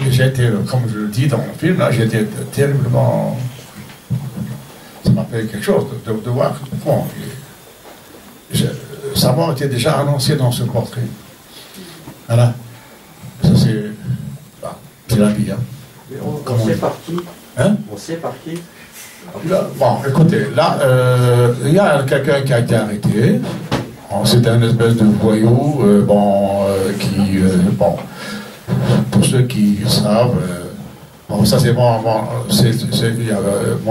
j'ai été, comme je le dis dans le film, là, j'ai été terriblement. Ça m'a fait quelque chose de voir. Bon, sa mort était déjà annoncée dans ce portrait. Voilà. Ça, c'est la vie. Hein. On sait par qui? Hein? On sait par qui? Là, bon, écoutez, là, il y a quelqu'un qui a été arrêté. C'est un espèce de voyou, qui, pour ceux qui savent, bon, ça c'est mon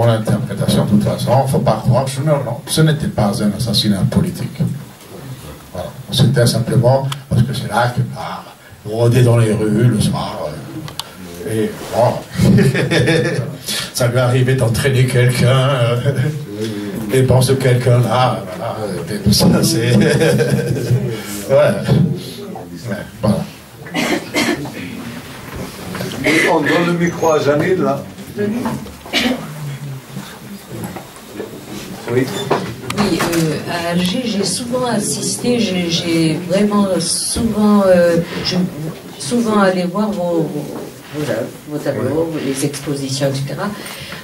interprétation de toute façon, il ne faut pas croire, non, ce n'était pas un assassinat politique. Voilà. C'était simplement parce que c'est là que rôder dans les rues le soir. Et bon, ça lui arrivait d'entraîner quelqu'un, et bon, ce quelqu'un-là, voilà, tout ça, c'est. Ouais, voilà. On donne le micro à Janine, là. Oui. Oui, à Alger, j'ai souvent assisté, j'ai vraiment souvent allé voir vos tableaux, les expositions, etc.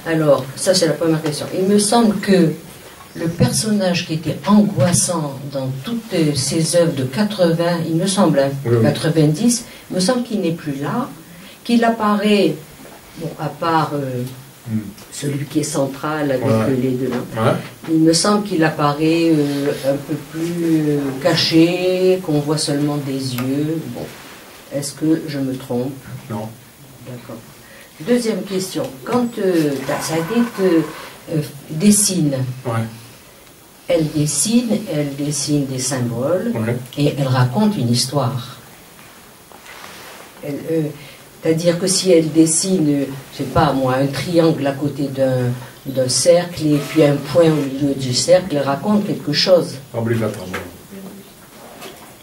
Alors, ça c'est la première question. Il me semble que le personnage qui était angoissant dans toutes ces œuvres de 80, il me semble, hein, 90, il me semble qu'il n'est plus là, qu'il apparaît, bon, à part celui qui est central avec les deux là, il me semble qu'il apparaît un peu plus caché, qu'on voit seulement des yeux. Bon, est-ce que je me trompe? Non. D'accord. Deuxième question. Quand Sadik dessine, elle dessine des symboles et elle raconte une histoire. C'est-à-dire que si elle dessine, je sais pas moi, un triangle à côté d'un cercle et puis un point au milieu du cercle, elle raconte quelque chose. Pas obligatoirement.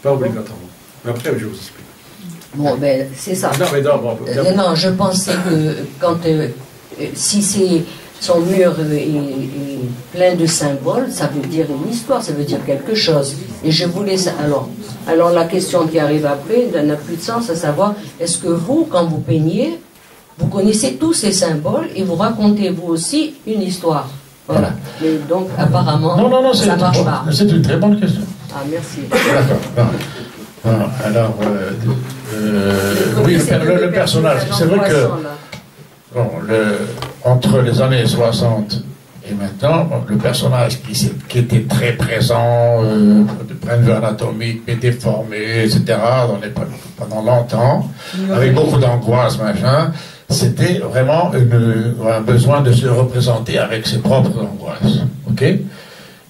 Pas obligatoirement. Mais après, je vous explique. Bon, ben, c'est ça. Non, mais non, bon, non, je pensais que quand si son mur est plein de symboles, ça veut dire une histoire, ça veut dire quelque chose. Et je voulais ça. Alors la question qui arrive après n'a plus de sens, à savoir, est-ce que vous, quand vous peignez, vous connaissez tous ces symboles et vous racontez vous aussi une histoire? Voilà. Mais donc apparemment, ça ne marche pas. C'est une très bonne question. Ah, merci. D'accord. Alors, oui, le personnage, c'est vrai que bon, entre les années 60 et maintenant, le personnage qui était très présent, de point de vue anatomique, était formé, etc., pendant longtemps, avec beaucoup d'angoisse, machin, c'était vraiment un besoin de se représenter avec ses propres angoisses. Ok?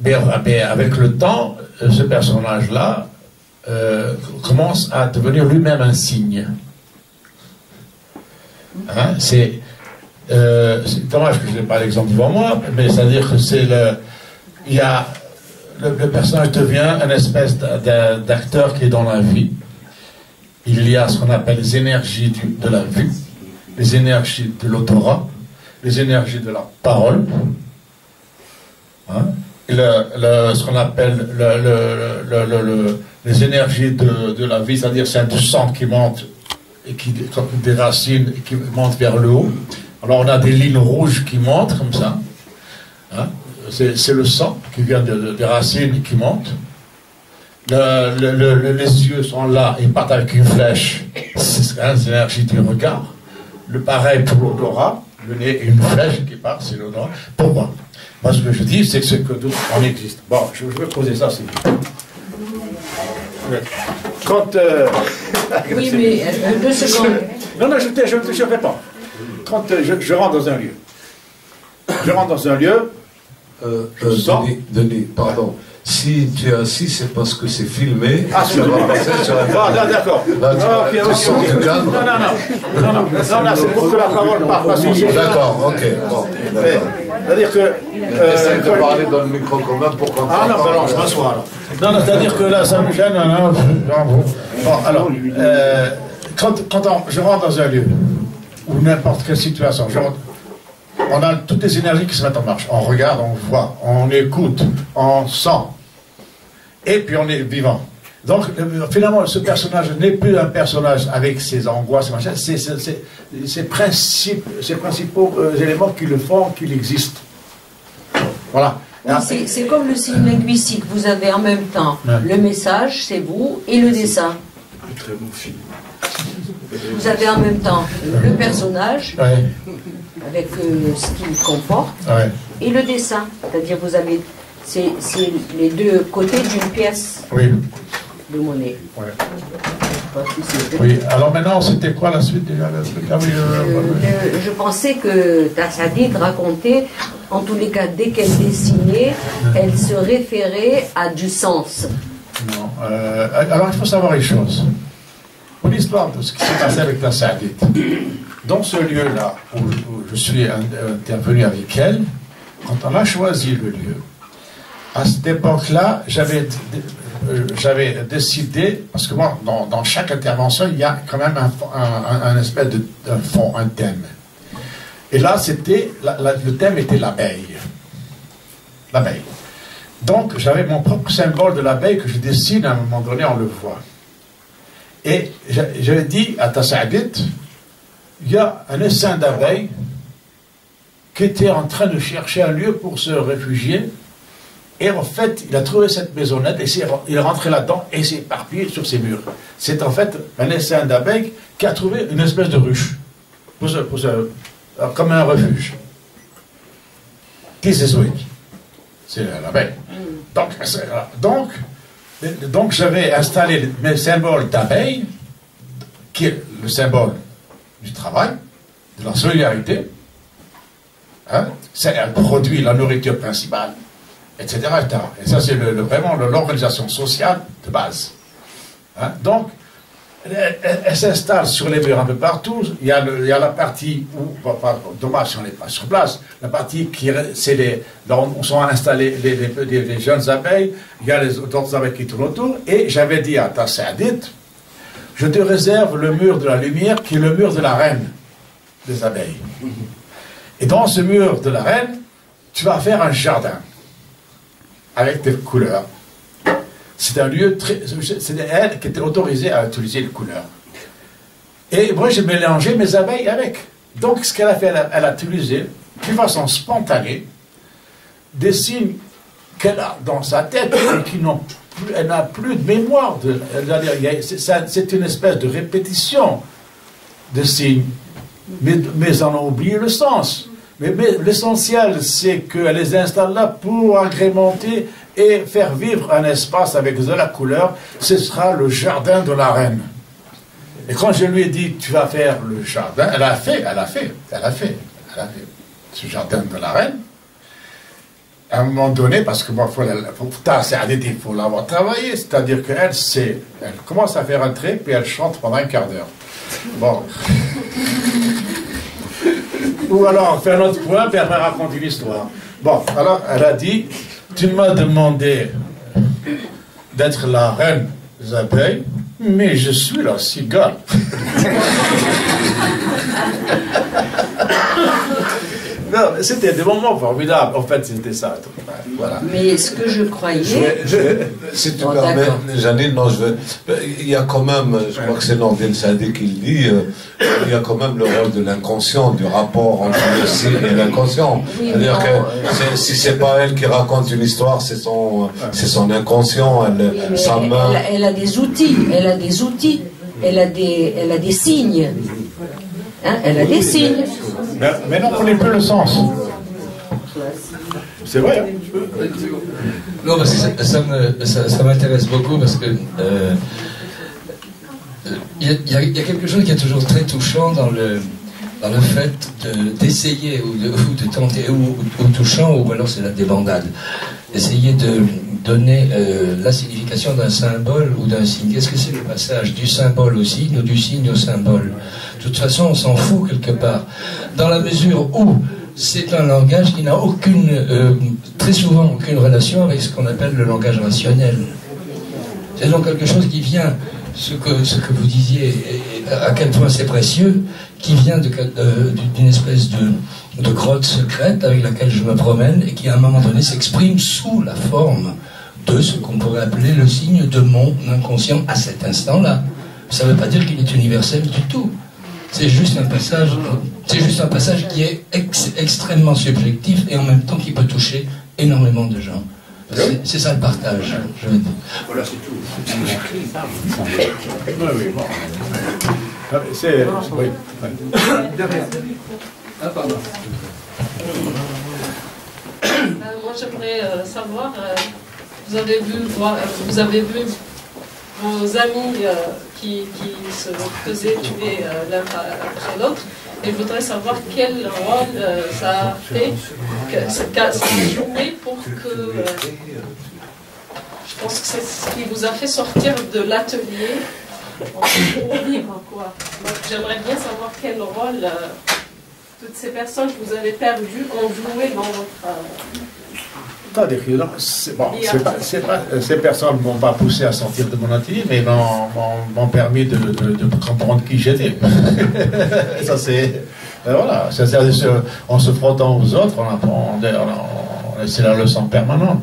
Mais avec le temps, ce personnage-là commence à devenir lui-même un signe. Hein? C'est dommage que je n'ai pas l'exemple devant moi, mais c'est-à-dire que le personnage devient une espèce d'acteur qui est dans la vie. Il y a ce qu'on appelle les énergies de la vue, les énergies de l'odorat, les énergies de la parole, hein? Ce qu'on appelle les énergies de la vie, c'est-à-dire c'est du sang qui monte et comme des racines qui montent vers le haut. Alors on a des lignes rouges qui montent comme ça, hein? C'est le sang qui vient des racines qui montent. Les yeux sont là et partent avec une flèche, c'est l'énergie du regard. Le pareil pour l'odorat, le nez, une flèche qui part, c'est l'odorat. Pourquoi? Parce que je dis, c'est ce que d'autres en existe. Bon, je vais poser ça, c'est bien. Quand... Oui, mais 2 secondes. Non, je réponds. Quand je rentre dans un lieu, Denis, pardon. Si tu es assis, c'est parce que c'est filmé. Ah, c'est d'accord. Non, c'est pour que la parole passe. D'accord, ok. Bon, c'est-à-dire que... essaye de parler dans le micro quand même pour qu'on... Ah non, je m'assois alors. Non, c'est-à-dire que là, ça me gêne. Bon, alors, quand je rentre dans un lieu, ou n'importe quelle situation, on a toutes les énergies qui se mettent en marche. On regarde, on voit, on écoute, on sent. Et puis on est vivant. Donc finalement, ce personnage n'est plus un personnage avec ses angoisses, ses principaux éléments qui le font qu'il existe. Voilà. Oui, c'est comme le signe linguistique. Vous avez en même temps le message, c'est vous, et le dessin. Très bon film. Vous avez en même temps le personnage, avec ce qu'il comporte, et le dessin. C'est-à-dire vous avez... C'est les deux côtés d'une pièce de monnaie. Oui, alors maintenant, c'était quoi la suite déjà? Je pensais que Tassadid racontait, en tous les cas, dès qu'elle dessinait, elle se référait à du sens. Non. Alors, il faut savoir une chose. Pour l'histoire de ce qui s'est passé avec Tassadid, dans ce lieu-là où je suis intervenu avec elle, quand on a choisi le lieu, à cette époque-là, j'avais décidé, parce que moi, dans chaque intervention, il y a quand même un espèce d'un fond, un thème. Et là, le thème était l'abeille. L'abeille. Donc, j'avais mon propre symbole de l'abeille que je dessine, à un moment donné, on le voit. Et j'avais dit à Tassadid, il y a un essaim d'abeilles qui était en train de chercher un lieu pour se réfugier. Et en fait, il a trouvé cette maisonnette, et il est rentré là-dedans, et s'est éparpillé sur ses murs. C'est en fait un essaim d'abeilles qui a trouvé une espèce de ruche, comme un refuge. Qui c'est ce c'est l'abeille. Donc j'avais installé mes symboles d'abeille, qui est le symbole du travail, de la solidarité. Hein, c'est un produit, la nourriture principale. etc., etc. Et ça, c'est vraiment l'organisation sociale de base. Hein? Donc, elle s'installe sur les murs un peu partout. Il y a la partie où, dommage si on n'est pas sur place, la partie qui c'est là où sont installés les jeunes abeilles, il y a les autres abeilles qui tournent autour, et j'avais dit à Tasséadit, je te réserve le mur de la lumière qui est le mur de la reine des abeilles. Et dans ce mur de la reine, tu vas faire un jardin avec des couleurs. C'est un lieu très... C'est elle qui était autorisée à utiliser les couleurs. Et moi, j'ai mélangé mes abeilles avec. Donc, ce qu'elle a fait, elle a utilisé, d'une façon spontanée, des signes qu'elle a dans sa tête et qui n'ont plus... Elle n'a plus de mémoire. C'est une espèce de répétition de signes. Mais on a oublié le sens. Mais l'essentiel, c'est qu'elle les installe là pour agrémenter et faire vivre un espace avec de la couleur. Ce sera le jardin de la reine. Et quand je lui ai dit, tu vas faire le jardin, elle a fait ce jardin de la reine. À un moment donné, parce que moi, il faut l'avoir travaillé, c'est-à-dire qu'elle commence à faire un trait, puis elle chante pendant un quart d'heure. Bon. Ou alors, on fait un autre point, puis après, raconte une histoire. Bon, alors, elle a dit, tu m'as demandé d'être la reine des abeilles, mais je suis la cigale. Non, c'était des moments formidables. En fait, c'était ça. Voilà. Mais ce que je croyais... Si tu permets, Janine, non, il y a quand même, je crois que c'est Nordine Sadi qui le dit, il y a quand même le rôle de l'inconscient, du rapport entre le signe et l'inconscient. Oui, c'est-à-dire que si c'est pas elle qui raconte une histoire, c'est son inconscient, sa main. Elle a des outils, elle a des signes. Hein, elle a des signes. Mais non, on n'est plus le sens. C'est vrai. Hein? Non, parce que ça m'intéresse beaucoup parce que il y a quelque chose qui est toujours très touchant dans le fait d'essayer ou de tenter, ou touchant, ou alors c'est la débandade. Essayer de donner la signification d'un symbole ou d'un signe. Qu'est-ce que c'est le passage du symbole au signe ou du signe au symbole? De toute façon, on s'en fout quelque part. Dans la mesure où c'est un langage qui n'a très souvent aucune relation avec ce qu'on appelle le langage rationnel. C'est donc quelque chose qui vient, ce que vous disiez, à quel point c'est précieux, qui vient d'une espèce de grotte secrète avec laquelle je me promène et qui à un moment donné s'exprime sous la forme de ce qu'on pourrait appeler le signe de mon inconscient à cet instant-là. Ça ne veut pas dire qu'il est universel du tout. C'est juste un passage qui est extrêmement subjectif et en même temps qui peut toucher énormément de gens. C'est ça le partage, je veux dire. Voilà, c'est tout. Ah, pardon. Moi, j'aimerais savoir, vous avez vu vos amis qui se faisaient tuer l'un après l'autre, et je voudrais savoir quel rôle ça a fait, ça a joué pour que... je pense que c'est ce qui vous a fait sortir de l'atelier pour vivre, quoi. Donc j'aimerais bien savoir quel rôle toutes ces personnes que vous avez perdues ont joué dans votre... Ces personnes ne m'ont pas poussé à sortir de mon atelier, mais m'ont permis de comprendre qui j'étais. Ça c'est... Voilà, en se frottant aux autres, c'est la leçon permanente.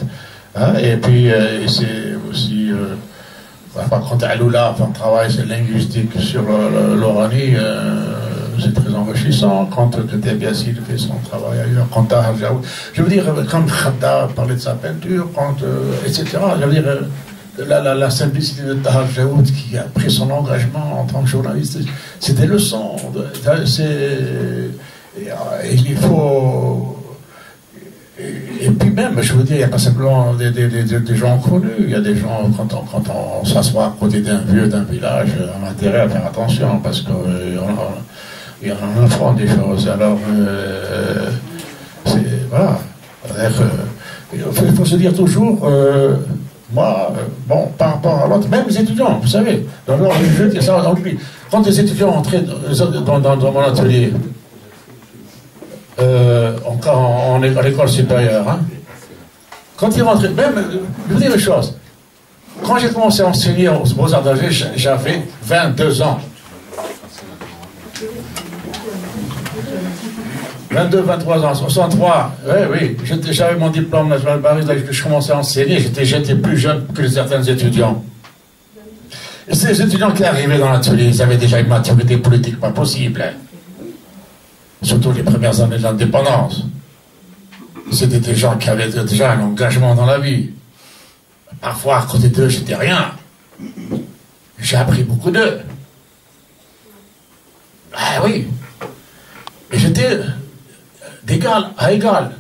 Hein, et puis, c'est aussi... quand Aloula fait un travail linguistique sur l'Oranie, c'est très enrichissant. Quand Tébiassil fait son travail ailleurs, quand je veux dire, quand Khadda parlait de sa peinture, etc. Je veux dire, la simplicité de Tahar Jaoud qui a pris son engagement en tant que journaliste, c'est des leçons. Il faut... Et puis même, je veux dire, il n'y a pas simplement des gens connus, il y a des gens, quand on s'assoit à côté d'un vieux d'un village, on a intérêt à faire attention, parce qu'il y en a un front des choses. Alors, voilà. il faut se dire toujours, moi, bon, par rapport à l'autre, même les étudiants, vous savez, dans leur jeu, ça, on oublie. Quand les étudiants entraient dans mon atelier, à l'école supérieure, hein, quand ils rentraient, même, je vous dis une chose, quand j'ai commencé à enseigner aux Beaux-Arts d'Alger, j'avais 22 ans. 22, 23 ans, 63, oui, j'avais mon diplôme national de Paris, je commençais à enseigner, j'étais plus jeune que certains étudiants. Et ces étudiants qui arrivaient dans l'atelier, ils avaient déjà une maturité politique pas possible. Hein. Surtout les premières années de l'indépendance. C'était des gens qui avaient déjà un engagement dans la vie. Parfois, à côté d'eux, j'étais rien. J'ai appris beaucoup d'eux. Ah oui. Et j'étais d'égal à égal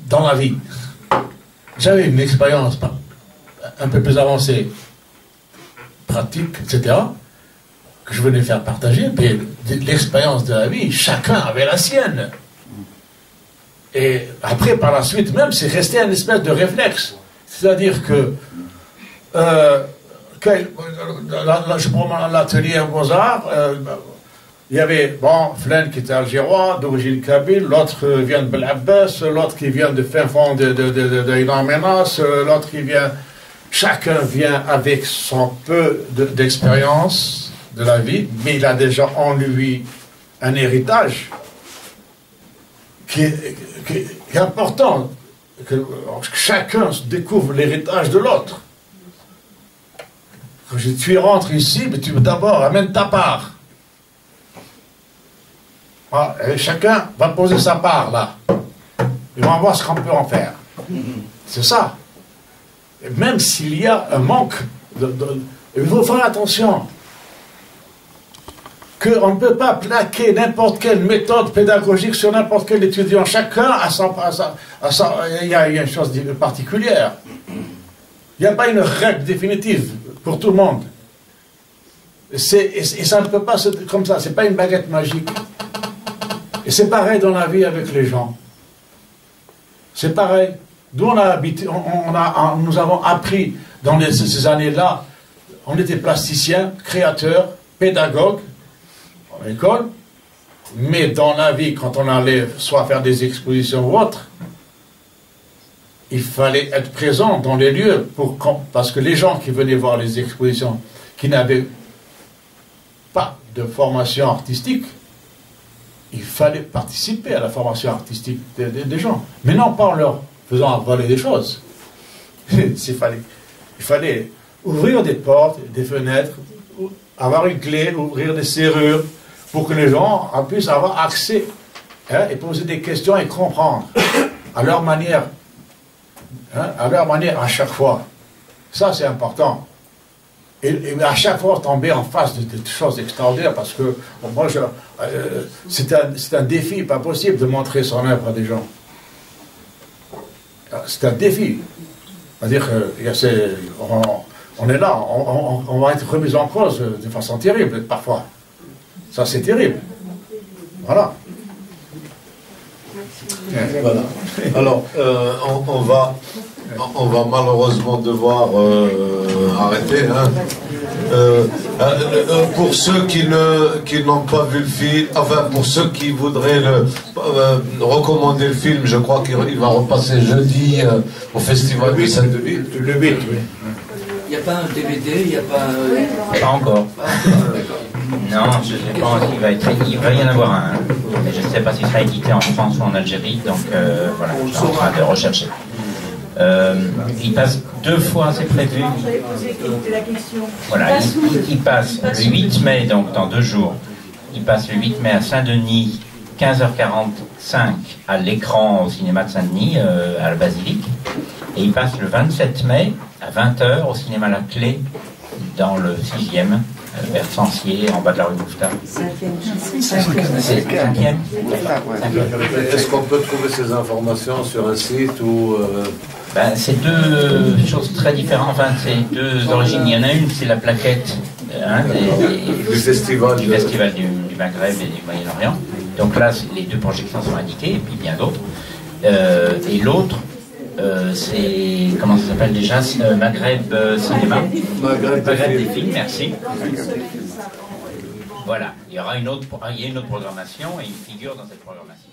dans la vie. J'avais une expérience un peu plus avancée, pratique, etc., que je venais faire partager, mais l'expérience de la vie, chacun avait la sienne. Et après, par la suite même, c'est resté une espèce de réflexe. C'est-à-dire que je prends l'atelier aux Beaux-Arts, il y avait, bon, Flen qui était algérois, d'origine kabyle, l'autre vient de Bel Abbas, l'autre qui vient de fin fond de Ilan Menas, l'autre qui vient... Chacun vient avec son peu d'expérience de la vie, mais il a déjà en lui un héritage qui est important, que chacun découvre l'héritage de l'autre. Quand tu rentres ici, mais tu d'abord amènes ta part. Et chacun va poser sa part là. Et on va voir ce qu'on peut en faire. C'est ça. Et même s'il y a un manque, il faut faire attention. Qu'on ne peut pas plaquer n'importe quelle méthode pédagogique sur n'importe quel étudiant. Chacun il y a une chose particulière. Il n'y a pas une règle définitive pour tout le monde. Et ça ne peut pas se comme ça. C'est pas une baguette magique. Et c'est pareil dans la vie avec les gens. C'est pareil. D'où on a habité, nous avons appris dans ces années-là, on était plasticien, créateur, pédagogue, à l'école, mais dans la vie, quand on allait soit faire des expositions ou autre, il fallait être présent dans les lieux, parce que les gens qui venaient voir les expositions, qui n'avaient pas de formation artistique, il fallait participer à la formation artistique des gens, mais non pas en leur faisant avaler des choses. Il fallait ouvrir des portes, des fenêtres, avoir une clé, ouvrir des serrures, pour que les gens puissent avoir accès, hein, et poser des questions et comprendre à leur manière, hein, à chaque fois. Ça, c'est important. Et à chaque fois, tomber en face de choses extraordinaires, parce que moi, c'est un défi, pas possible de montrer son œuvre à des gens. C'est un défi. C'est-à-dire qu'on est là, on va être remis en cause de façon terrible, parfois. Ça, c'est terrible. Voilà. Voilà. Alors, on va malheureusement devoir arrêter. Hein. Pour ceux qui n'ont pas vu le film, enfin pour ceux qui voudraient recommander le film, je crois qu'il va repasser jeudi au festival de Sainte-Denis. Le 8, oui. Il n'y a pas un DVD, il n'y a pas... Pas encore. Non, je ne sais pas, il va y en avoir un, mais je ne sais pas s'il sera édité en France ou en Algérie, donc voilà, je suis en train de rechercher. Il passe 2 fois, c'est prévu. Voilà, il passe le 8 mai, donc dans 2 jours. Il passe le 8 mai à Saint-Denis, 15h45 à l'écran au cinéma de Saint-Denis, à la Basilique. Et il passe le 27 mai à 20h au cinéma La Clé, dans le 6e, vers Sancier, en bas de la rue Mouffetard. 5e. Est-ce qu'on peut trouver ces informations sur un site ou... c'est 2 choses très différentes, enfin c'est 2 origines. Il y en a une, c'est la plaquette du festival du Maghreb et du Moyen-Orient. Donc là, les 2 projections sont indiquées, et puis bien d'autres. Et l'autre, c'est, comment ça s'appelle déjà, Maghreb Cinéma. Maghreb des films, merci. Voilà, il y a une autre programmation et il figure dans cette programmation.